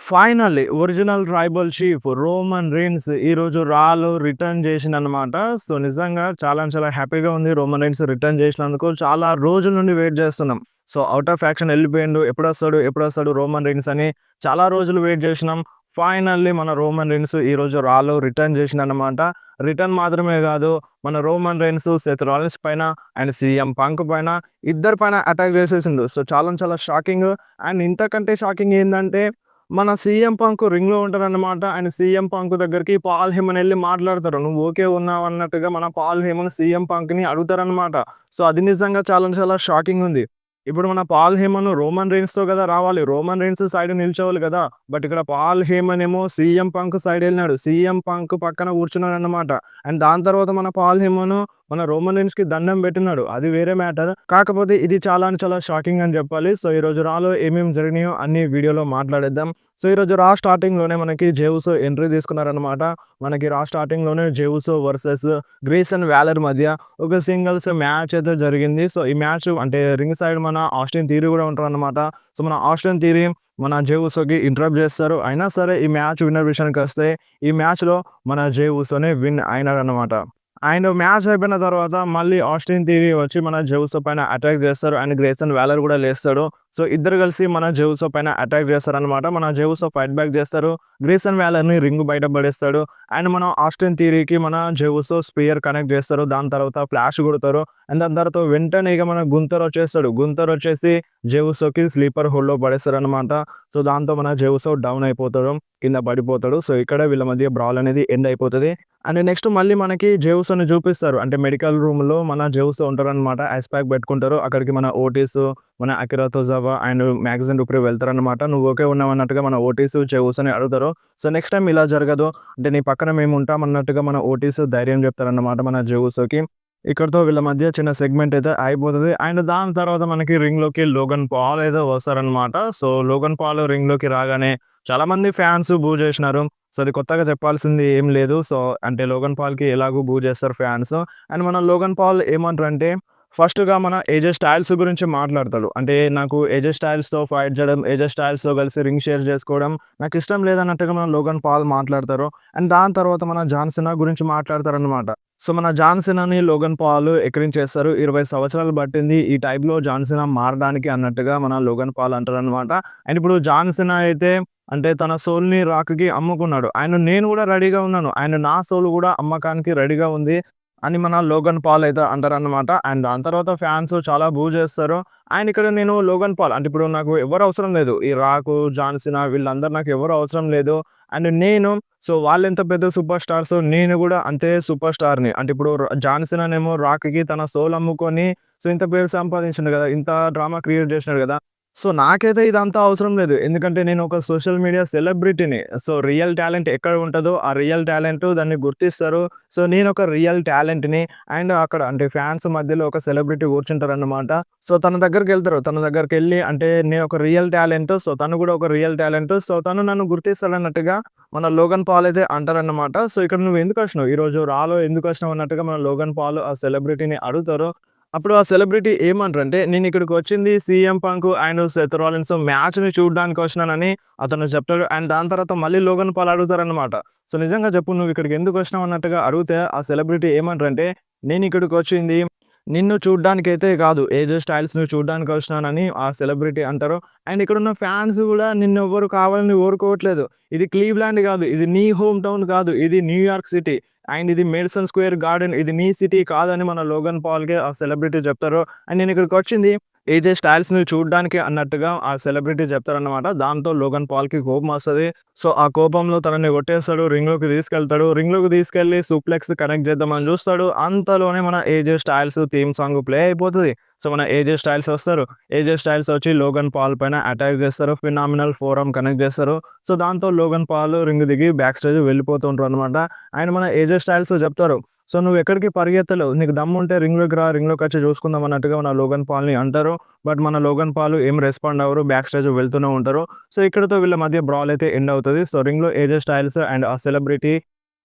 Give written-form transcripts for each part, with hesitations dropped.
Finally original tribal chief Roman Reigns ఈరోజు రాలో return చేసిండనమాట. So, నిజంగా చాలా చాలా హ్యాపీగా ఉంది. రోమన్ రీన్స్ రిటర్న్ చేసినందుకు చాలా రోజుల నుండి వెయిట్ చేస్తున్నాం. సో, ఔట్ ఆఫ్ యాక్షన్ ఎళ్ళిపోయిండు. ఎప్పుడొస్తాడు, ఎప్పుడొస్తాడు రోమన్ రీన్స్ అని చాలా రోజులు వెయిట్ చేసినాం. ఫైనల్లీ మన రోమన్ రీన్స్ ఈరోజు రాలో రిటర్న్ చేసిండనమాట. రిటర్న్ మాత్రమే కాదు, మన రోమన్ రీన్స్ సెత్ రాలిన్స్ పైన అండ్ సీఎం పంక్ పైన ఇద్దరి పైన అటాక్ చేసేసిండు. సో, చాలా చాలా షాకింగ్. అండ్ ఇంతకంటే షాకింగ్ ఏందంటే మన సీఎం పంక్ రింగ్‌లో ఉంటారనమాట. అండ్ సీఎం పంక్ దగ్గరికి పాల్ హేమన్ ఎళ్లి మాట్లాడతారు. "నువ్వు ఓకే ఉన్నావు" అన్నట్టుగా మన పాల్ హేమన్ సీఎం పంక్‌ని అడుగుతారనమాట. సో, అది నిజంగా చాలా చాలా షాకింగ్ ఉంది. ఇప్పుడు మన పాల్ హేమన్ రోమన్ రీన్స్‌తో కదా రావాలి. రోమన్ రీన్స్ సైడ్ నిల్చోవాలి కదా! బట్ ఇక్కడ పాల్ హేమన్ ఏమో సీఎం పంక్ సైడ్ ఎళ్ళినాడు. సీఎం పంక్ పక్కన కూర్చున్నాడనమాట. అండ్ దాని తర్వాత మన పాల్ హేమన్ మన రోమన్ రీన్స్‌కి దండం పెట్టినాడు. అది వేరే మ్యాటర్. కాకపోతే ఇది చాలా చాలా షాకింగ్ అని చెప్పాలి. సో, ఈరోజు రాలో ఏమేమి జరిగినాయో అన్ని వీడియోలో మాట్లాడేద్దాం. సో, ఈరోజు రా స్టార్టింగ్‌లోనే మనకి జే ఉసో ఎంట్రీ తీసుకున్నారనమాట. మనకి రా స్టార్టింగ్‌లోనే జే ఉసో వర్సెస్ గ్రేసన్ వాలర్ మధ్య ఒక సింగిల్స్ మ్యాచ్ అయితే జరిగింది. సో, ఈ మ్యాచ్ అంటే రింగ్ సైడ్ మన ఆస్టిన్ థియరీ కూడా ఉంటారనమాట. సో, మన ఆస్టిన్ థియరీ మన జే ఉసోకి ఇంటరప్ట్ చేస్తారు. అయినా సరే ఈ మ్యాచ్ విన్నర్ విషయానికొస్తే ఈ మ్యాచ్‌లో మన జే ఉసోనే విన్ అయినాడనమాట. అండ్ మ్యాచ్ అయిపోయిన తర్వాత మళ్ళీ ఆస్టిన్ థియరీ వచ్చి మన జే ఉసో పైన అటాక్ చేస్తారు. అండ్ గ్రేసన్ వాలర్ కూడా లేస్తాడు. సో, ఇద్దరు కలిసి మన జే ఉసో పైన అటాక్ చేస్తారనమాట. మన జే ఉసో ఫైట్ బ్యాక్ చేస్తారు. గ్రేసన్ వాలర్‌ని రింగ్ బయట పడేస్తాడు. అండ్ మన ఆస్టిన్ థియరీకి మన జే ఉసో స్పియర్ కనెక్ట్ చేస్తారు. దాని తర్వాత ఫ్లాష్ కొడతారు. అండ్ దాని తర్వాత వెంటనే ఇక మన గుంతర్ వచ్చేస్తాడు. గుంతర్ వచ్చేసి జే ఉసోకి స్లీపర్ హోల్డ్‌లో పడేస్తారనమాట. సో, దాంతో మన జే ఉసో డౌన్ అయిపోతాడు. కింద పడిపోతాడు. సో, ఇక్కడ వీళ్ళ మధ్య బ్రాల్ అనేది ఎండ్ అయిపోతది. అండ్ నెక్స్ట్ మళ్ళీ మనకి జే ఉసోని చూపిస్తారు. అంటే మెడికల్ రూమ్‌లో మన జే ఉసో ఉంటారనమాట. ఐస్ ప్యాక్ పెట్టుకుంటారు. అక్కడికి మన ఓటిస్, మన అకిరా తోజావా అండ్ మ్యాగ్జిన్ డుప్రే వెళ్తారనమాట. "నువ్వు ఓకే ఉన్నావు" అన్నట్టుగా మన ఓటిస్ జే ఉసోని అడుగుతారు. సో, నెక్స్ట్ టైమ్ ఇలా జరగదు. అంటే నీ పక్కన మేము ఉంటాం అన్నట్టుగా మన ఓటిస్ ధైర్యం చెప్తారనమాట మన జే ఉసోకి. ఇక్కడితో వీళ్ళ మధ్య చిన్న సెగ్మెంట్ అయితే అయిపోతది. అండ్ దాని తర్వాత మనకి రింగ్‌లోకి లోగన్ పాల్ అయితే వస్తారనమాట. సో, లోగన్ పాల్ రింగ్‌లోకి రాగానే చాలామంది ఫ్యాన్స్ బూ చేసినారు. సో, అది కొత్తగా చెప్పాల్సింది ఏం లేదు. సో, అంటే లోగన్ పాల్‌కి ఎలాగో బూ చేస్తారు ఫ్యాన్స్. అండ్ మన లోగన్ పాల్ ఏమంటారంటే ఫస్ట్‌గా మన ఏజే స్టైల్స్ గురించి మాట్లాడతాడు. అంటే నాకు ఏజే స్టైల్స్‌తో ఫైట్ చేయడం, ఏజే స్టైల్స్‌తో కలిసి రింగ్ షేర్ చేసుకోవడం నాకిష్టం లేదన్నట్టుగా మన లోగన్ పాల్ మాట్లాడతారు. అండ్ దాని తర్వాత మన జాన్ సినా గురించి మాట్లాడతారనమాట. సో, మన జాన్ సినాని లోగన్ పాల్ ఎక్కిరించేస్తారు. 20 సంవత్సరాలు పట్టింది ఈ టైప్‌లో జాన్ సినా మారడానికి అన్నట్టుగా మన లోగన్ పాల్ అంటారనమాట. అండ్ ఇప్పుడు జాన్ సినా అయితే అంటే తన సోల్‌ని రాక్‌కి అమ్ముకున్నాడు. నేను కూడా రెడీగా ఉన్నాను. నా సోల్ కూడా అమ్మకానికి రెడీగా ఉంది అని మన లోగన్ పాల్ అయితే అంటారనమాట. అండ్ దాని తర్వాత ఫ్యాన్స్ చాలా బూ చేస్తారు. అండ్ ఇక్కడ నేను లోగన్ పాల్ అంటే ఇప్పుడు నాకు ఎవరు అవసరం లేదు. ఈ రాకు, జాన్ సినా వీళ్ళందరూ నాకు ఎవరు అవసరం లేదు. అండ్ నేను సో, వాళ్ళెంత పెద్ద సూపర్ స్టార్సో నేను కూడా అంతే సూపర్ స్టార్‌ని. అంటే ఇప్పుడు జాన్ సినానేమో రాక్‌కి తన సోల్ అమ్ముకొని సో, ఇంత పేరు సంపాదించిండు కదా! ఇంత డ్రామా క్రియేట్ చేసినాడు కదా! సో, నాకైతే ఇదంతా అవసరం లేదు. ఎందుకంటే నేను ఒక సోషల్ మీడియా సెలబ్రిటీని. సో, రియల్ టాలెంట్ ఎక్కడ ఉంటదో ఆ రియల్ టాలెంట్ దాన్ని గుర్తిస్తారు. సో, నేనొక రియల్ టాలెంట్‌ని అండ్ అక్కడ అంటే ఫ్యాన్స్ మధ్యలో ఒక సెలబ్రిటీ కూర్చుంటారన్నమాట. సో, తన దగ్గరికెళ్తారు. తన దగ్గరికెళ్ళి అంటే నేనొక రియల్ టాలెంట్. సో, తను కూడా ఒక రియల్ టాలెంట్. సో, తను నన్ను గుర్తిస్తాడన్నట్టుగా మన లోగన్ పాల్ అయితే అంటారన్నమాట. సో, ఇక్కడ నువ్వెందుకొచ్చినావు? ఈరోజు రాలో ఎందుకొచ్చినావు అన్నట్టుగా మన లోగన్ పాల్ ఆ సెలబ్రిటీని అడుగుతారు. అప్పుడు ఆ సెలబ్రిటీ ఏమంటారంటే, "నేనిక్కడికి వచ్చింది CM Punk and Seth Rollins మ్యాచ్‌ని చూడ్డానికి వచ్చినానని" అతను చెప్తాడు. అండ్ దాని తర్వాత మళ్ళీ లోగన్ పాల్ అడుగుతారనమాట. "సో, నిజంగా చెప్పు నువ్విక్కడికి ఎందుకొచ్చినావు" అన్నట్టుగా అడిగితే ఆ సెలబ్రిటీ ఏమంటారంటే, "నేనిక్కడికొచ్చింది నిన్ను చూడ్డానికైతే కాదు. ఏజే స్టైల్స్‌ని చూడ్డానికి వచ్చినానని" ఆ సెలబ్రిటీ అంటారు. అండ్ ఇక్కడున్న ఫ్యాన్స్ గూడా నిన్నెవ్వరు కావాలని కోరుకోవట్లేదు. ఇది క్లీవ్‌లాండ్ గాదు. ఇది నీ హోమ్ టౌన్ కాదు. ఇది న్యూయార్క్ సిటీ. అండ్ ఇది మేడిసన్ స్క్వేర్ గార్డెన్. ఇది నీ సిటీ కాదని మన లోగన్ పాల్‌కి ఆ సెలబ్రిటీ చెప్తారు. అండ్ నేనిక్కడికొచ్చింది ఏజే స్టైల్స్‌ని చూడ్డానికి అన్నట్టుగా ఆ సెలబ్రిటీ చెప్తారనమాట. దాంతో లోగన్ పాల్‌కి కోపమొస్తది. సో, ఆ కోపంలో తనని కొట్టేస్తాడు. రింగ్‌లోకి తీసుకెళ్తాడు. రింగ్‌లోకి తీసుకెళ్ళి సూప్లెక్స్ కనెక్ట్ చేద్దామని చూస్తాడు. అంతలోనే మన ఏజే స్టైల్స్ థీమ్ సాంగ్ ప్లే అయిపోతది. సో, మన ఏజే స్టైల్స్ వస్తారు. ఏజే స్టైల్స్ వచ్చి లోగన్ పాల్ పైన అటాక్ చేస్తారు. ఫినామినల్ ఫోరమ్ కనెక్ట్ చేస్తారు. సో, దాంతో లోగన్ పాల్ రింగ్ దిగి బ్యాక్ స్టేజ్ వెళ్ళిపోతూ ఉంటారనమాట. అండ్ మన ఏజే స్టైల్స్ చెప్తారు. "సో, నువ్వెక్కడికి పరిగెత్తలేవు. నీకు దమ్ముంటే రింగ్‌లోకి రా. రింగ్‌లోకొచ్చి చూసుకుందాం" అన్నట్టుగా మన లోగన్ పాల్‌ని అంటారు. బట్ మన లోగన్ పాల్ ఏం రెస్పాండ్ అవ్వరు. బ్యాక్ స్టేజ్ వెళ్తూనే ఉంటారు. సో, ఇక్కడితో వీళ్ళ మధ్య బ్రాల్ అయితే ఎండ్ అవుతది. సో, రింగ్‌లో ఏజే స్టైల్స్ అండ్ ఆ సెలబ్రిటీ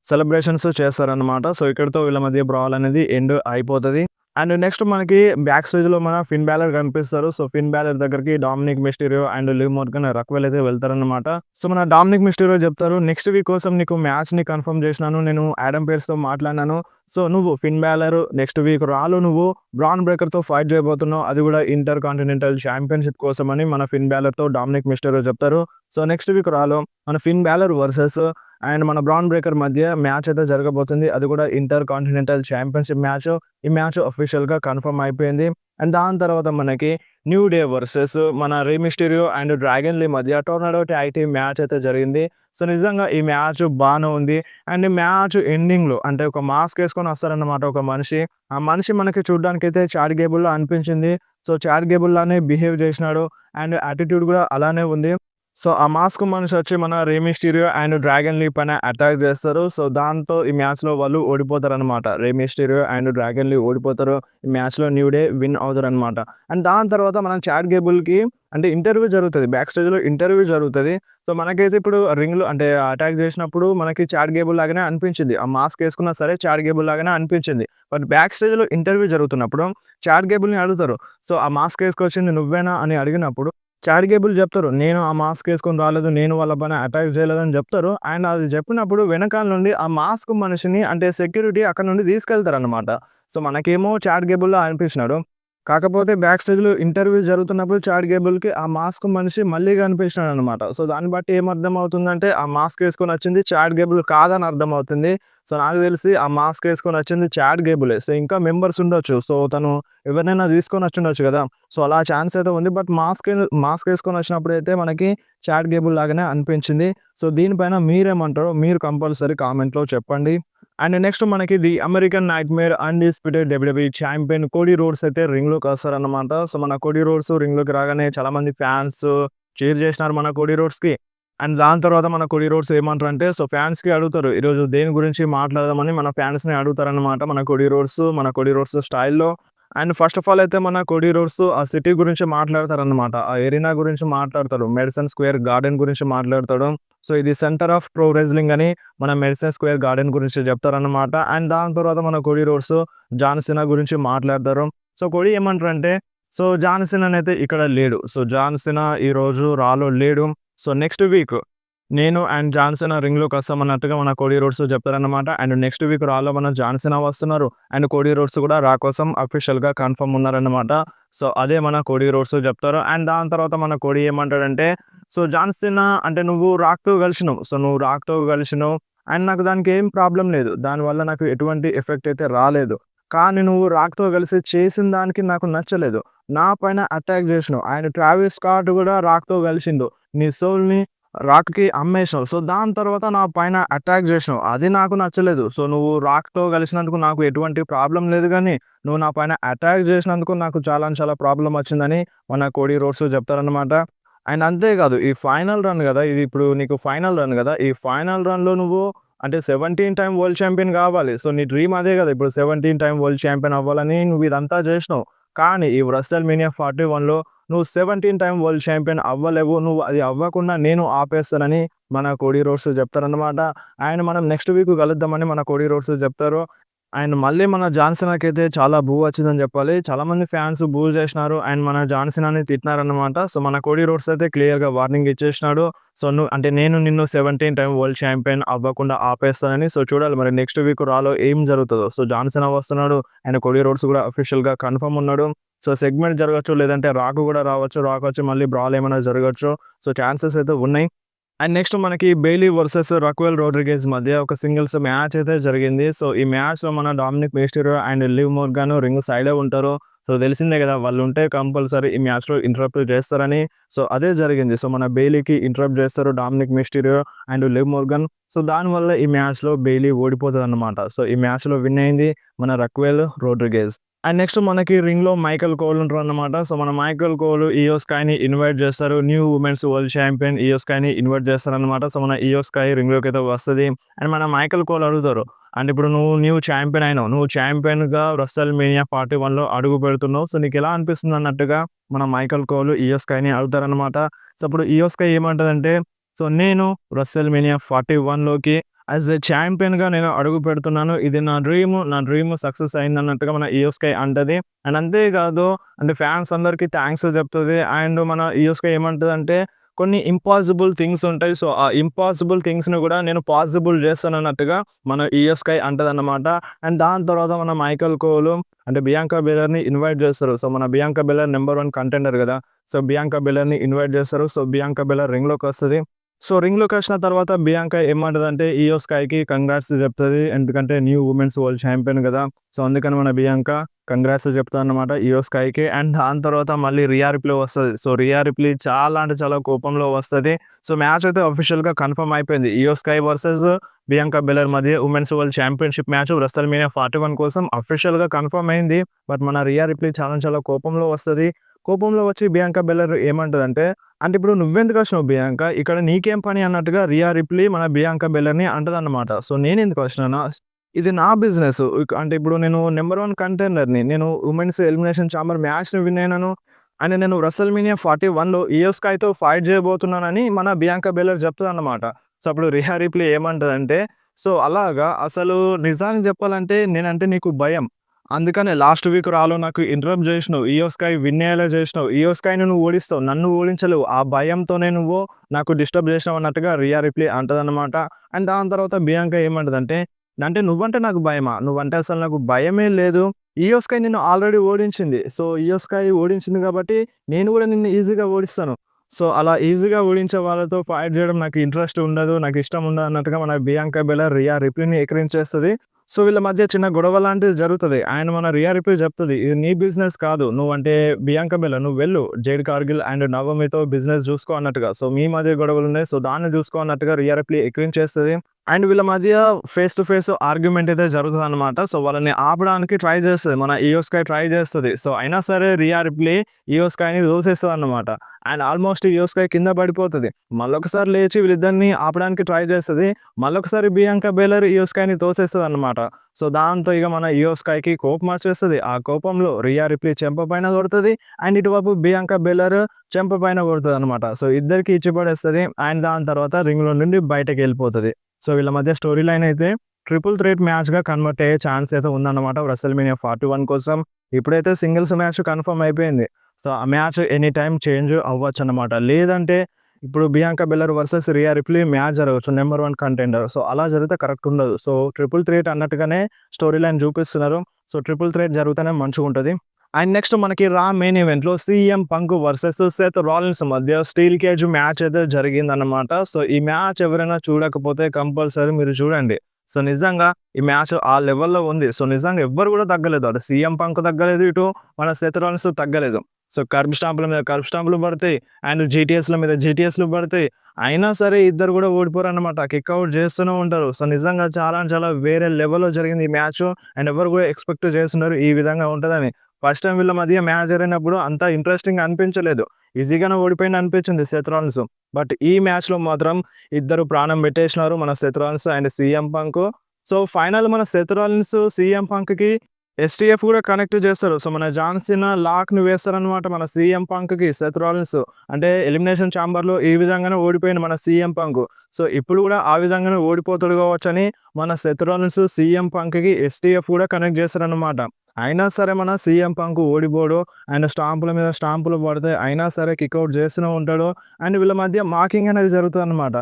సెలబ్రేషన్స్ చేస్తారనమాట. సో, ఇక్కడితో వీళ్ళ మధ్య బ్రాల్ అనేది ఎండ్ అయిపోతది. అండ్ నెక్స్ట్ మనకి బ్యాక్ స్టేజ్‌లో మన ఫిన్ బాలర్ కనిపిస్తారు. సో, ఫిన్ బాలర్ దగ్గరికి Dominik Mysterio and Liv Morgan, Raquel అయితే వెళ్తారనమాట. సో, మన డామినిక్ మిస్టీరియో చెప్తారు, "నెక్స్ట్ వీక్ కోసం నీకు మ్యాచ్‌ని కన్ఫర్మ్ చేసినాను. నేను ఆడమ్ పెర్స్‌తో మాట్లాడినాను. సో, నువ్వు ఫిన్ బాలర్ నెక్స్ట్ వీక్ రాలో నువ్వు బ్రాన్ బ్రేకర్‌తో ఫైట్ చేయబోతున్నావు. అది కూడా ఇంటర్ కాంటినెంటల్ ఛాంపియన్‌షిప్ కోసమని" మన ఫిన్ బాలర్‌తో డామినిక్ మిస్టీరియో చెప్తారు. సో, నెక్స్ట్ వీక్ రాలో మన ఫిన్ బాలర్ వర్సెస్ అండ్ మన బ్రాన్ బ్రేకర్ మధ్య మ్యాచ్ అయితే జరగబోతుంది. అది కూడా ఇంటర్ కాంటినెంటల్ ఛాంపియన్‌షిప్ మ్యాచ్. ఈ మ్యాచ్ అఫీషియల్‌గా కన్ఫర్మ్ అయిపోయింది. అండ్ దాని తర్వాత మనకి న్యూ డే వర్సెస్ మన రే మిస్టీరియో అండ్ డ్రాగన్ లీ మధ్య టోర్నాడో ట్యాగ్ టీమ్ మ్యాచ్ అయితే జరిగింది. సో, నిజంగా ఈ మ్యాచ్ బానే ఉంది. అండ్ మ్యాచ్ ఎండింగ్‌లో అంటే ఒక మాస్క్ ఏసుకొని వస్తారన్నమాట ఒక మనిషి. ఆ మనిషి మనకి చూడ్డానికైతే చాట్ గేబుల్‌లా అనిపించింది. సో, చాట్ గేబుల్‌లానే బిహేవ్ చేసినాడు. అండ్ యాటిట్యూడ్ కూడా అలానే ఉంది. సో, ఆ మాస్క్ మనిషొచ్చి మన రే మిస్టీరియో అండ్ డ్రాగన్ లీ పైన అటాక్ చేస్తారు. సో, దాంతో ఈ మ్యాచ్‌లో వాళ్ళు ఓడిపోతారనమాట. రే మిస్టీరియో అండ్ డ్రాగన్ లీ ఓడిపోతారు. ఈ మ్యాచ్‌లో న్యూ డే విన్ అవుతారనమాట. అండ్ దాని తర్వాత మనం చాట్ గేబుల్‌కి అంటే ఇంటర్వ్యూ జరుగుతది. బ్యాక్ స్టేజ్‌లో ఇంటర్వ్యూ జరుగుతది. సో, మనకైతే ఇప్పుడు రింగ్‌లో అంటే అటాక్ చేసినప్పుడు మనకి చాట్ గేబుల్ లాగానే అనిపించింది. ఆ మాస్క్ ఏసుకున్నా సరే చాట్ గేబుల్ లాగానే అనిపించింది. బట్ బ్యాక్ స్టేజ్‌లో ఇంటర్వ్యూ జరుగుతున్నప్పుడు చాట్ గేబుల్‌ని అడుగుతారు. సో, "ఆ మాస్క్ ఏసుకొచ్చింది నువ్వేనా?" అని అడిగినప్పుడు చాట్ గేబుల్ జెప్తారు, "నేను ఆ మాస్క్ ఏసుకొని రాలేదు. నేను వాళ్ళ పైన అటాక్ చేయలేదని" జెప్తారు. అండ్ అది చెప్పినప్పుడు వెనకాల నుండి ఆ మాస్క్ మనిషిని అంటే సెక్యూరిటీ అక్కడి నుండి తీసుకెళ్తారనమాట. సో, మనకేమో చాట్ గేబుల్‌లా అనిపించినాడు. కాకపోతే బ్యాక్ స్టేజ్‌లో ఇంటర్వ్యూ జరుగుతున్నప్పుడు చాట్ గేబుల్‌కి ఆ మాస్క్ మనిషి మళ్ళీ కనిపించినాడనమాట. సో, దాన్ని బట్టి ఏమర్థమవుతుందంటే ఆ మాస్క్ ఏసుకొనొచ్చింది చాట్ గేబుల్ కాదని అర్థమవుతుంది. సో, నాకు తెలిసి ఆ మాస్క్ ఏసుకొనొచ్చింది చాట్ గేబులే. సో, ఇంకా మెంబర్స్ ఉండొచ్చు. సో, తను ఎవరినైనా తీసుకొనొచ్చుండొచ్చు గదా! సో, అలా ఛాన్స్ అయితే ఉంది. బట్ మాస్క్ ఏసుకొనొచ్చినప్పుడైతే మనకి చాట్ గేబుల్ లాగానే అనిపించింది. సో, దీనిపైన మీరేమంటారో మీరు కంపల్సరీ కామెంట్‌లో చెప్పండి. అండ్ నెక్స్ట్ మనకి the American nightmare undisputed WWE champion Cody roads అయితే రింగ్‌లోకొస్తారన్నమాట. సో, మన కోడీ రోడ్స్ రింగ్‌లోకి రాగానే చాలామంది ఫ్యాన్స్ చీర్ చేసినారు మన కోడీ రోడ్స్‌కి. అండ్ దాని తర్వాత మన కోడీ రోడ్స్ ఏమంటారంటే సో, ఫ్యాన్స్‌కి అడుగుతారు, ఈరోజు దేని గురించి మాట్లాడదామని మన ఫ్యాన్స్‌ని అడుగుతారన్నమాట మన కోడీ రోడ్స్ స్టైల్‌లో. అండ్ ఫస్ట్ ఆఫ్ ఆల్ అయితే మన కోడీ రోడ్స్ ఆ సిటీ గురించి మాట్లాడతారన్నమాట. ఆ ఎరీనా గురించి మాట్లాడతాడు. మెడిసన్ స్క్వేర్ గార్డెన్ గురించి మాట్లాడతాడు. సో, ఇది సెంటర్ ఆఫ్ ప్రో రెజ్లింగ్ అని మన మెడిసన్ స్క్వేర్ గార్డెన్ గురించి చెప్తారన్నమాట. అండ్ దాని తర్వాత మన కోడీ రోడ్స్ జాన్ సీనా గురించి మాట్లాడతారు. సో, కోడీ ఏమంటారంటే సో, జాన్ సీనానైతే ఇక్కడ లేడు. సో, జాన్ సీనా ఈరోజు రాలో లేడు. సో, నెక్స్ట్ వీక్ నేను అండ్ జాన్ సీనా రింగ్‌లోకొస్తామన్నట్టుగా మన కోడీ రోడ్స్ చెప్తారన్నమాట. అండ్ నెక్స్ట్ వీక్ రాలో మన జాన్ సీనా వస్తున్నారు. అండ్ కోడీ రోడ్స్ కూడా రా కోసం అఫీషియల్‌గా కన్ఫర్మ్ ఉన్నారన్నమాట. సో, అదే మన కోడీ రోడ్స్ చెప్తారు. అండ్ దాని తర్వాత మన కోడీ ఏమంటాడంటే సో, జాన్ సీనా అంటే నువ్వు రాక్‌తో కలిసినావు. సో, నువ్వు రాక్‌తో కలిసినావు అండ్ నాకు దానికి ఏం ప్రాబ్లమ్ లేదు. దానివల్ల నాకు ఎటువంటి ఎఫెక్ట్ అయితే రాలేదు. కానీ నువ్వు రాక్‌తో కలిసి చేసిన దానికి నాకు నచ్చలేదు. నా పైన అటాక్ చేసినావు. అండ్ ట్రావిస్ స్కాట్ కూడా రాక్‌తో కలిసిండు. నీ సోల్‌ని రాక్‌కి అమ్మేసినావు. సో, దాని తర్వాత నా పైన అటాక్ చేసినావు. అది నాకు నచ్చలేదు. సో, నువ్వు రాక్‌తో కలిసినందుకు నాకు ఎటువంటి ప్రాబ్లమ్ లేదు గానీ, నువ్వు నా పైన అటాక్ చేసినందుకు నాకు చాలా అంటే చాలా ప్రాబ్లమ్ వచ్చిందని మన కోడీ రోడ్స్ చెప్తారన్నమాట. అండ్ అంతేకాదు ఈ ఫైనల్ రన్ గదా! ఇది ఇప్పుడు నీకు ఫైనల్ రన్ గదా! ఈ ఫైనల్ రన్‌లో నువ్వు అంటే 17 టైమ్ వరల్డ్ ఛాంపియన్ గావాలి. సో, నీ డ్రీమ్ అదే గదా! ఇప్పుడు 17 టైమ్ వరల్డ్ ఛాంపియన్ అవ్వాలని నువ్వు ఇదంతా జేసినావు. కానీ ఈ WrestleMania 41లో నువ్వు 17 టైమ్ వరల్డ్ ఛాంపియన్ అవ్వలేవు. నువ్వు అది అవ్వకుండా నేను ఆపేస్తానని మన కోడీ రోడ్స్ చెప్తారన్నమాట. అండ్ మనం నెక్స్ట్ వీక్ కలుద్దామని మన కోడీ రోడ్స్ చెప్తారు. అండ్ మళ్ళీ మన జాన్ సీనాకైతే చాలా బూ వచ్చిందని చెప్పాలి. చాలామంది ఫ్యాన్స్ బూ చేసినారు. అండ్ మన జాన్ సీనాని తిట్టినారన్నమాట. సో, మన కోడీ రోడ్స్ అయితే క్లియర్‌గా వార్నింగ్ ఇచ్చేసినాడు. సో, నేను నిన్ను 17 టైమ్ వరల్డ్ ఛాంపియన్ అవ్వకుండా ఆపేస్తానని. సో, చూడాలి మరి నెక్స్ట్ వీక్ రాలో ఏం జరుగుతదో. సో, జాన్ సీనా వస్తున్నాడు. అండ్ కోడీ రోడ్స్ కూడా అఫీషియల్‌గా కన్ఫర్మ్ ఉన్నాడు. సో, సెగ్మెంట్ జరగొచ్చు. లేదంటే రాక్ కూడా రావచ్చు. రాక్ వచ్చి మళ్ళీ బ్రాల్ ఏమైనా జరగొచ్చు. సో, ఛాన్సెస్ అయితే ఉన్నాయి. అండ్ నెక్స్ట్ మనకి బెయిలీ వర్సెస్ రక్వెల్ రోడ్రిగేజ్ మధ్య ఒక సింగిల్స్ మ్యాచ్ అయితే జరిగింది. సో, ఈ మ్యాచ్‌లో మన Dominik Mysterio and Liv Morgan ring సైడే ఉంటారు. సో, తెలిసిందే గదా! వాళ్ళుంటే కంపల్సరీ ఈ మ్యాచ్‌లో ఇంటరప్ట్ చేస్తారని. సో, అదే జరిగింది. సో, మన బెయిలీకి ఇంటరప్ట్ చేస్తారు Dominik Mysterio and Liv Morgan. So, దానివల్ల ఈ మ్యాచ్‌లో బెయిలీ ఓడిపోతదన్నమాట. సో, ఈ మ్యాచ్‌లో విన్ అయింది మన రక్వెల్ రోడ్రిగేజ్. అండ్ నెక్స్ట్ మనకి రింగ్‌లో మైకెల్ కోల్ ఉంటారన్నమాట. సో, మన మైకెల్ కోల్ ఇయో స్కైని ఇన్వైట్ చేస్తారు. New women's world champion Iyo స్కైని ఇన్వైట్ చేస్తారన్నమాట. సో, మన ఇయో స్కై రింగ్‌లోకైతే వస్తది. అండ్ మన మైకెల్ కోల్ అడుగుతారు, అంటే ఇప్పుడు నువ్వు న్యూ ఛాంపియన్ అయినావు. నువ్వు ఛాంపియన్‌గా WrestleMania 41లో అడుగు పెడుతున్నావు. సో, నీకెలా అనిపిస్తుంది అన్నట్టుగా మన మైకెల్ కోల్ ఇయో స్కైని అడుగుతారన్నమాట. సో, అప్పుడు ఇయో స్కై ఏమంటదంటే సో, నేను WrestleMania 41లోకి యాజ్ ఎ ఛాంపియన్‌గా నేను అడుగు పెడుతున్నాను. ఇది నా డ్రీమ్ సక్సెస్ అయిందన్నట్టుగా మన ఈయోస్కై అంటది. అండ్ అంతే కాదు అంటే ఫ్యాన్స్ అందరికి థాంక్స్ చెప్తది. అండ్ మన ఈయోస్కై ఏమంటదంటే కొన్ని ఇంపాసిబుల్ థింగ్స్ ఉంటాయి. సో, ఆ ఇంపాసిబుల్ థింగ్స్‌ని కూడా నేను పాసిబుల్ చేస్తానన్నట్టుగా మన ఈయోస్కై అంటదన్నమాట. అండ్ దాని తర్వాత మన మైకెల్ కోల్ అంటే బియాంకా బెలర్‌ని ఇన్వైట్ చేస్తారు. సో, మన బియాంకా బెలర్ నంబర్ 1 కంటెండర్ కదా! సో, బియాంకా బెలర్‌ని ఇన్వైట్ చేస్తారు. సో, బియాంకా బెలర్ రింగ్‌లోకొస్తది. సో, రింగ్‌లోకొచ్చిన తర్వాత బియాంకా ఏమంటదంటే ఈయో స్కైకి కంగ్రాట్స్ చెప్తది. ఎందుకంటే న్యూ వుమెన్స్ వరల్డ్ ఛాంపియన్ గదా! సో, అందుకని మన బియాంకా కంగ్రాట్స్ చెప్తదన్నమాట ఈయో స్కైకి. అండ్ దాని తర్వాత మళ్ళీ రియా రిప్లీ వస్తది. సో, రియా రిప్లీ చాలా అంటే చాలా కోపంలో వస్తది. సో, మ్యాచ్ అయితే ఆఫీషియల్‌గా కన్ఫర్మ్ అయిపోయింది. Iyo sky versus Bianca baler మధ్య వుమెన్స్ వరల్డ్ ఛాంపియన్‌షిప్ మ్యాచ్ రెస్ల్‌మేనియా 41 కోసం ఆఫీషియల్‌గా కన్ఫర్మ్ అయింది. బట్ మన రియా రిప్లీ చాలా చాలా కోపంలో వస్తది. కోపంలో వచ్చి బియాంకా బెలర్ ఏమంటదంటే, అంటే ఇప్పుడు నువ్వెందుకొచ్చినావు బియాంకా? ఇక్కడ నీకేం పని అన్నట్టుగా రియా రిప్లీ మన బియాంకా బెలర్‌ని అంటదన్నమాట. సో, నేనెందుకొచ్చినానా? ఇది నా బిజినెస్. అంటే ఇప్పుడు నేను నంబర్ 1 కంటెండర్‌ని. నేను వుమెన్స్ ఎలిమినేషన్ చాంబర్ మ్యాచ్‌ని విన్ అయినాను. అండ్ నేను రెస్ల్‌మేనియా 41లో ఈయో స్కైతో ఫైట్ చేయబోతున్నానని మన బియాంకా బెలర్ చెప్తదన్నమాట. సో, అప్పుడు రియా రిప్లీ ఏమంటదంటే, సో, అలాగా అసలు నిజానికి చెప్పాలంటే నేనంటే నీకు భయం. అందుకనే లాస్ట్ వీక్ రాలో నాకు ఇంటరప్ట్ జేసినావు. ఈయో స్కై విన్ అయ్యేలా జేసినావు. ఈయో స్కైని నువ్వు ఓడిస్తావు. నన్ను ఓడించలేవు. ఆ భయంతోనే నువ్వు నాకు డిస్టర్బ్ జేసినావు అన్నట్టుగా రియా రిప్లీ అంటదన్నమాట. అండ్ దాని తర్వాత బియాంకా ఏమంటదంటే, అంటే నువ్వంటే నాకు భయమా? నువ్వంటే అసలు నాకు భయమే లేదు. ఈయో స్కై నిన్ను ఆల్రెడీ ఓడించింది. సో, ఈయో స్కై ఓడించింది కాబట్టి నేను గూడా నిన్ను ఈజీగా ఓడిస్తాను. సో, అలా ఈజీగా ఓడించే వాళ్ళతో ఫైట్ జేయడం నాకు ఇంట్రెస్ట్ ఉండదు. నాకు ఇష్టం ఉండదు అన్నట్టుగా మన బియాంకా బెలర్ రియా రిప్లీని ఎక్కిరించేస్తది. సో, వీళ్ళ మధ్య చిన్న గొడవ లాంటిది జరుగుతది. ఆయన మన రియా రిప్లీ చెప్తది. ఇది నీ బిజినెస్ కాదు. నువ్వంటే బియాంకా బెలర్ నువ్వు వెళ్ళు. జేడ్ కార్గిల్ అండ్ నవమితో బిజినెస్ చూసుకో అన్నట్టుగా. సో, మీ మధ్య గొడవలున్నాయి. సో, దాన్ని చూసుకో అన్నట్టుగా రియా రిప్లీ ఎక్కిరించేస్తది. అండ్ వీళ్ళ మధ్య ఫేస్ టు ఫేస్ ఆర్గ్యుమెంట్ అయితే జరుగుతదనమాట. సో, వాళ్ళని ఆపడానికి ట్రై చేస్తది. మన ఈయో స్కై ట్రై చేస్తది. సో, అయినా సరే రియా రిప్లీ ఈయో స్కైని తోసేస్తదన్నమాట. అండ్ ఆల్మోస్ట్ ఈయో స్కై కింద పడిపోతది. మళ్ళొకసారి లేచి వీళ్ళిద్దరిని ఆపడానికి ట్రై చేస్తది. మళ్ళొకసారి బియాంకా బెలర్ ఈయో స్కైని తోసేస్తదన్నమాట. సో, దాంతో ఇగ మన ఈయో స్కైకి కోపమొచ్చేస్తది. ఆ కోపంలో రియా రిప్లీ చెంప పైన కొడతది. అండ్ ఇటువైపు బియాంకా బెలర్ చెంప పైన కొడతదన్నమాట. సో, ఇద్దరికీ ఇచ్చి పడేస్తది. అండ్ దాని తర్వాత రింగ్‌లో నుండి బయటకెళ్ళిపోతది. సో, వీళ్ళ మధ్య స్టోరీ లైన్ అయితే ట్రిపుల్ థ్రెట్ మ్యాచ్‌గా కన్వర్ట్ అయ్యే ఛాన్స్ అయితే ఉందన్నమాట రెస్ల్‌మేనియా 41 కోసం. ఇప్పుడైతే సింగిల్స్ మ్యాచ్ కన్ఫర్మ్ అయిపోయింది. సో, ఆ మ్యాచ్ ఎనీ టైమ్ చేంజ్ అవ్వచ్చన్నమాట. లేదంటే ఇప్పుడు Bianca Belair versus Rhea Ripley match జరగొచ్చు. Number 1 contender. సో, అలా జరిగితే కరెక్ట్ ఉండదు. సో, ట్రిపుల్ థ్రెట్ అన్నట్టుగానే స్టోరీ లైన్ చూపిస్తున్నారు. సో, ట్రిపుల్ థ్రెట్ జరుగుతేనే మంచిగుంటది. అండ్ నెక్స్ట్ మనకి రా మెయిన్ ఈవెంట్‌లో CM Punk versus Seth Rollins మధ్య స్టీల్ కేజ్ మ్యాచ్ అయితే జరిగిందన్నమాట. సో, ఈ మ్యాచ్ ఎవరైనా చూడకపోతే కంపల్సరీ మీరు చూడండి. సో, నిజంగా ఈ మ్యాచ్ ఆ లెవెల్‌లో ఉంది. సో, నిజంగా ఎవ్వరు కూడా తగ్గలేదు. అటు సీఎం పంక్ తగ్గలేదు. ఇటు మన సెత్ రాలిన్స్ తగ్గలేదు. సో, కర్బ్ స్టాంపుల మీద కర్బ్ స్టాంపులు పడతాయి. అండ్ జీటీఎస్‌ల మీద జీటీఎస్‌లు పడతాయి. అయినా సరే ఇద్దరు కూడా ఓడిపోరన్నమాట. కిక్ ఔట్ చేస్తూనే ఉంటారు. సో, నిజంగా చాలా అంటే చాలా వేరే లెవెల్‌లో జరిగింది ఈ మ్యాచ్. అండ్ ఎవరు కూడా ఎక్స్‌పెక్ట్ చేస్తున్నారు ఈ విధంగా ఉంటదని. ఫస్ట్ టైమ్ వీళ్ళ మధ్య మ్యాచ్ జరిగినప్పుడు అంత ఇంట్రెస్టింగ్ అనిపించలేదు. ఈజీగానే ఓడిపోయింది అనిపించింది సెత్ రాలిన్స్. బట్ ఈ మ్యాచ్‌లో మాత్రం ఇద్దరు ప్రాణం పెట్టేసినారు. మన Seth Rollins and CM punk. So, final మన సెత్ రాలిన్స్ సీఎం పంక్‌కి ఎస్టీఎఫ్ కూడా కనెక్ట్ చేస్తారు. సో, మన జాన్ సీనా లాక్‌ని వేస్తారనమాట మన సీఎం పంక్‌కి సెత్ రాలిన్స్. అంటే ఎలిమినేషన్ చాంబర్‌లో ఈ విధంగానే ఓడిపోయింది మన సీఎం పంక్. సో, ఇప్పుడు కూడా ఆ విధంగానే ఓడిపోతాడు కావచ్చని మన సెత్ రాలిన్స్ సీఎం పంక్‌కి ఎస్టీఎఫ్ కూడా కనెక్ట్ చేస్తారనమాట. అయినా సరే మన సీఎం పంక్ ఓడిపోడు. అండ్ స్టాంపుల మీద స్టాంపులు పడతాయి. అయినా సరే కిక్ ఔట్ చేస్తూనే ఉంటాడు. అండ్ వీళ్ళ మధ్య మాకింగ్ అనేది జరుగుతదనమాట.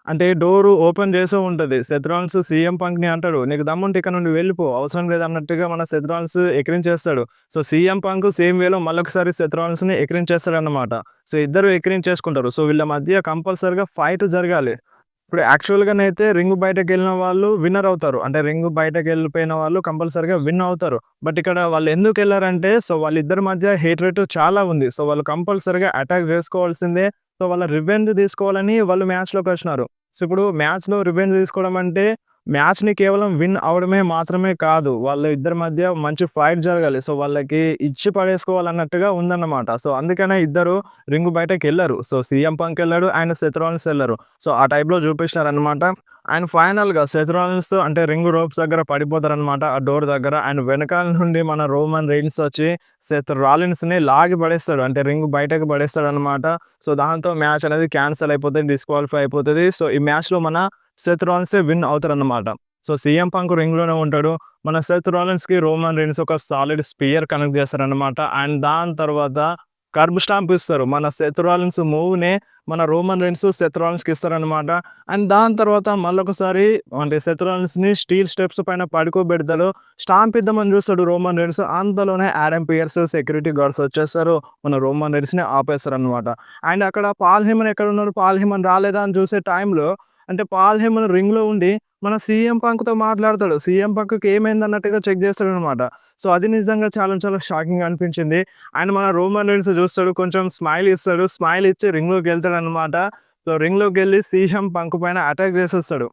అంటే డోరు ఓపెన్ చేసే ఉంటది. సెత్ రాలిన్స్ సీఎం పంక్‌ని అంటాడు. "నీకు దమ్ముంటే ఇక్కడ నుండి వెళ్ళిపో. అవసరం లేదన్నట్టుగా" మన సెత్ రాలిన్స్ ఎక్కిరించేస్తాడు. సో, సీఎం పంక్ సేమ్ వేలో మళ్ళొకసారి సెత్ రాలిన్స్‌ని ఎక్కిరించేస్తాడన్నమాట. సో, ఇద్దరు ఎక్కిరించేసుకుంటారు. సో, వీళ్ళ మధ్య కంపల్సరీగా ఫైట్ జరగాలి. ఇప్పుడు యాక్చువల్‌గానైతే రింగ్ బయటకెళ్ళిన వాళ్ళు విన్నర్ అవుతారు. అంటే రింగ్ బయటకెళ్ళిపోయిన వాళ్ళు కంపల్సరీగా విన్ అవుతారు. బట్ ఇక్కడ వాళ్ళు ఎందుకెళ్లారంటే సో, వాళ్ళిద్దరి మధ్య హేట్రేట్ చాలా ఉంది. సో, వాళ్ళు కంపల్సరీగా అటాక్ చేసుకోవాల్సిందే. సో, వాళ్ళ రివెంజ్ తీసుకోవాలని వాళ్ళు మ్యాచ్‌లోకొచ్చినారు. సో, ఇప్పుడు మ్యాచ్‌లో రివెంజ్ తీసుకోవడం అంటే మ్యాచ్‌ని కేవలం విన్ అవ్వడమే మాత్రమే కాదు. వాళ్ళ ఇద్దరి మధ్య మంచి ఫైట్ జరగాలి. సో, వాళ్ళకి ఇచ్చి పడేసుకోవాలన్నట్టుగా ఉందన్నమాట. సో, అందుకనే ఇద్దరు రింగ్ బయటకెళ్లరు. సో, సీఎం పంక్ ఎళ్ళాడు అండ్ సెత్ రాలిన్స్ ఎళ్లారు. సో, ఆ టైప్‌లో చూపించినారన్నమాట. అండ్ ఫైనల్‌గా సెత్ రాలిన్స్ అంటే రింగ్ రోప్స్ దగ్గర పడిపోతారనమాట. ఆ డోర్ దగ్గర. అండ్ వెనకాల నుండి మన రోమన్ రెయిన్స్ వచ్చి సెత్ రాలిన్స్‌ని లాగి పడేస్తాడు. అంటే రింగ్ బయటకి పడేస్తాడనమాట. సో, దాంతో మ్యాచ్ అనేది క్యాన్సెల్ అయిపోతది. డిస్‌క్వాలిఫై అయిపోతది. సో, ఈ మ్యాచ్‌లో మన సెత్ రాలిన్సే విన్ అవుతారనమాట. సో, సీఎం పంక్ రింగ్‌లోనే ఉంటాడు. మన సెత్ రాలిన్స్‌కి రోమన్ రెయిన్స్ ఒక సాలిడ్ స్పియర్ కనెక్ట్ చేస్తారనమాట. అండ్ దాని తర్వాత కర్బ్ స్టాంప్ ఇస్తారు. మన సెత్ రాలిన్స్ మూవ్‌నే మన రోమన్ రెయిన్స్ సెత్ రాలిన్స్‌కి ఇస్తారనమాట. అండ్ దాని తర్వాత మళ్ళొకసారి అంటే సెత్ రాలిన్స్‌ని స్టీల్ స్టెప్స్ పైన పడుకోబెడతాడు. స్టాంప్ ఇద్దామని చూస్తాడు రోమన్ రెయిన్స్. అంతలోనే ఆడమ్ పియర్స్ సెక్యూరిటీ గార్డ్స్ వచ్చేస్తారు. మన రోమన్ రెయిన్స్‌ని ఆపేస్తారనమాట. అండ్ అక్కడ పాల్ హేమన్ ఎక్కడున్నాడు? పాల్ హేమన్ రాలేదా అని చూసే టైంలో అంటే పాల్ హేమన్ రింగ్‌లో ఉండి మన సీఎం పంక్‌తో మాట్లాడతాడు. సీఎం పంక్‌కి ఏమైందన్నట్టుగా చెక్ చేస్తాడనమాట. సో, అది నిజంగా చాలా చాలా షాకింగ్‌గా అనిపించింది. అండ్ మన రోమన్ రెయిన్స్ చూస్తాడు. కొంచెం స్మైల్ ఇస్తాడు. స్మైల్ ఇచ్చి రింగ్‌లోకెళ్తాడనమాట. సో, రింగ్‌లోకెళ్ళి సీఎం పంక్ పైన అటాక్ చేసేస్తాడు.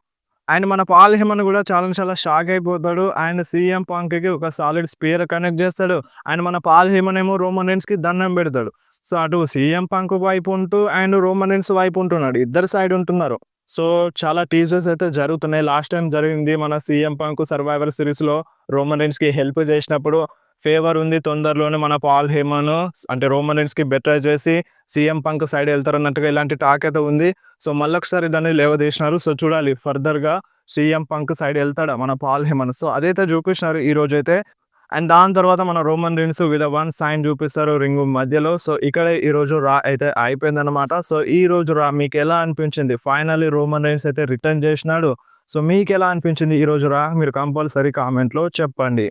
అండ్ మన పాల్ హేమన్ కూడా చాలా చాలా షాక్ అయిపోతాడు. అండ్ సీఎం పంక్‌కి ఒక సాలిడ్ స్పియర్ కనెక్ట్ చేస్తాడు. అండ్ మన పాల్ హేమన్ ఏమో రోమన్ రెయిన్స్‌కి దండం పెడతాడు. సో, అటు సీఎం పంక్ వైపు ఉంటూ అండ్ రోమన్ రెయిన్స్ వైపు ఉంటున్నాడు. ఇద్దరు సైడ్ ఉంటున్నారు. సో, చాలా టీజర్స్ అయితే జరుగుతున్నాయి. లాస్ట్ టైమ్ జరిగింది మన సీఎం పంక్ సర్వైవర్ సీరీస్‌లో రోమన్ రెయిన్స్‌కి హెల్ప్ చేసినప్పుడు ఫేవర్ ఉంది. తొందరలోనే మన పాల్ హేమన్ అంటే రోమన్ రెయిన్స్‌కి బెట్రే చేసి సీఎం పంక్ సైడ్ ఎళ్తారన్నట్టుగా ఇలాంటి టాక్ అయితే ఉంది. సో, మళ్ళొకసారి దాన్ని లేవదీసినారు. సో, చూడాలి ఫర్దర్‌గా సీఎం పంక్ సైడ్ ఎళ్తాడా మన పాల్ హేమన్. సో, అదైతే చూపించినారు ఈరోజైతే. అండ్ దాని తర్వాత మన Roman rains with one sine చూపిస్తారు రింగ్ మధ్యలో. సో, ఇక్కడే ఈరోజు రా అయితే అయిపోయిందనమాట. సో, ఈరోజు రా మీకెలా అనిపించింది? ఫైనల్లీ రోమన్ రెయిన్స్ అయితే రిటర్న్ చేసినాడు. సో, మీకెలా అనిపించింది ఈరోజు రా? మీరు కంపల్సరీ కామెంట్‌లో చెప్పండి.